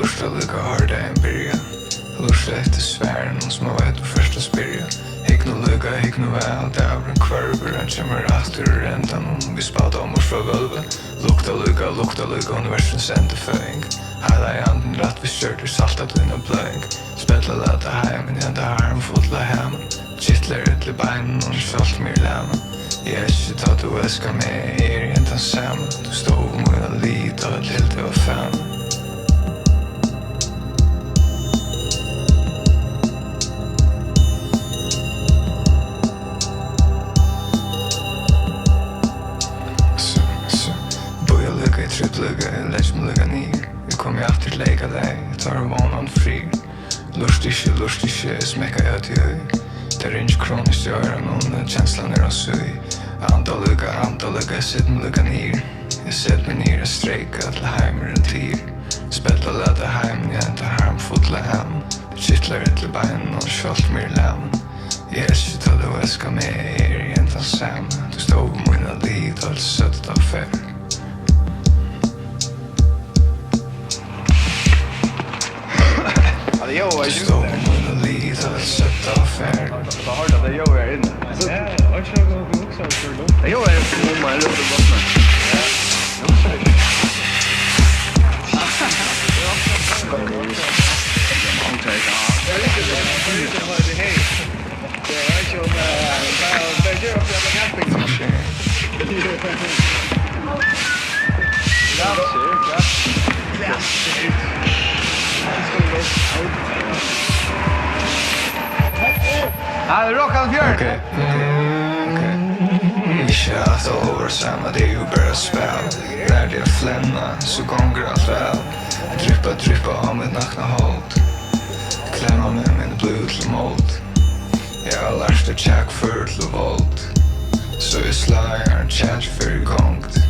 Lusta lukka harda en byrja Lusta etter sværen som har vært først å spyrja Hikk nu lukka, hikk nu vel Dævren kvarver, han kommer aftur rendan Vi spad om oss fra gulvet Lukta lukka, universums endeføying Heila i anden ratt vi kjørter salta dina bløying Spedla lata heimen, jenta harm fotla heimen Kittler ytli beinen og kjolt mir lämen Jeg er ikke tatt du elskar meg, jeg er jenta samme Du stod mot en lit og til det var fan Boja lukka, jeg tripp lukka, jeg legg meg lukka nir Jeg kom i aftur leika deg, jeg tar vånan fri Lust ikke, jeg smekka jeg til øy Det er ikke kronisk i øren, men kjenslan er å søy Anda lukka, jeg sitter med lukka nir Jeg sitter med nir, jeg streika til heimer en tyr Spedla lada heimen, jeg enda harm fotla hem Kittler etter beinen og kjolt mir lämen Jeg er ikke tatt du elskar meg, jeg er jenta samme Du stod på mina liv, alt søtt av fær Det är ju Du stod på mina liv, alt søtt av fær det har det är ju här inne. Ja, och så går vi också för då. Det är ju här om man låter bottna. Ja, det rockar fjärd. Okej. Ikke at det over samme, det er jo bare spil Lær det å flenna, så gonger alt vel Dryppa av mitt nakna hold Klemma med mine blod til målt Jeg har lært det tjekk før til vold Så jeg slager tjekk før i gongt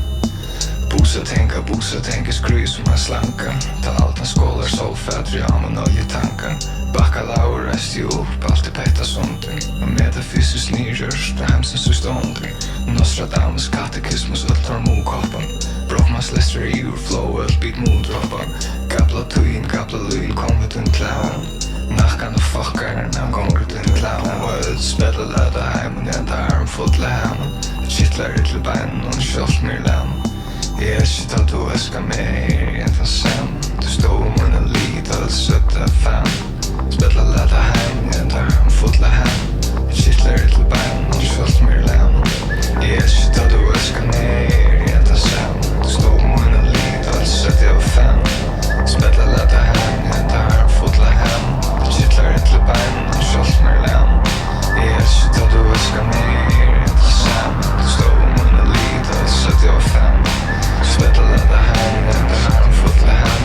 Bosa tänka skry som en slanka Ta allt en skålar så fädri av min oljetankar Bacalao rest ju upp, allt är petta sånter Metafysiskt nyrgörs, det hemsens ur stånder Nostradamus katekismus, allt har mokoppan Brockmans lister i ur flow, allt bit modroppan Gabla tuin, gabla luil, kom ut en clown Nakkan och fuckar, när gånger ut en clown Och spela löda heimen, jag enda arm fotla heimen Kittlar till beinen och kjolt mir lämen Jeg er ikke tatt du elskar meg, jeg er jenta sam Du stod med en lit, alt søtt av fan Spedla lada heim, jeg enda harm fotla hem Kittler til bein, og kjolt mir lämen Jeg er ikke tatt du elskar meg, jeg er jenta sam Du stod med en lit, alt søtt av fan Spedla lada heim, jeg enda harm fotla hem Kittler til bein, og kjolt mir lämen Jeg er ikke tatt du elskar meg, jeg er jenta sam Du stod med en lit, alt søtt av fan Spedla lada heim, jeg enda harm fotla hem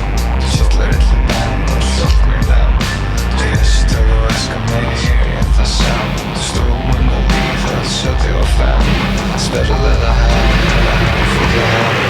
Kittler til bein, og kjolt mir lämen Jeg er ikke tatt du elskar meg, jeg er jenta sam Du stod med en lit, alt søtt av fan Spedla lada heim, jeg enda harm fotla hem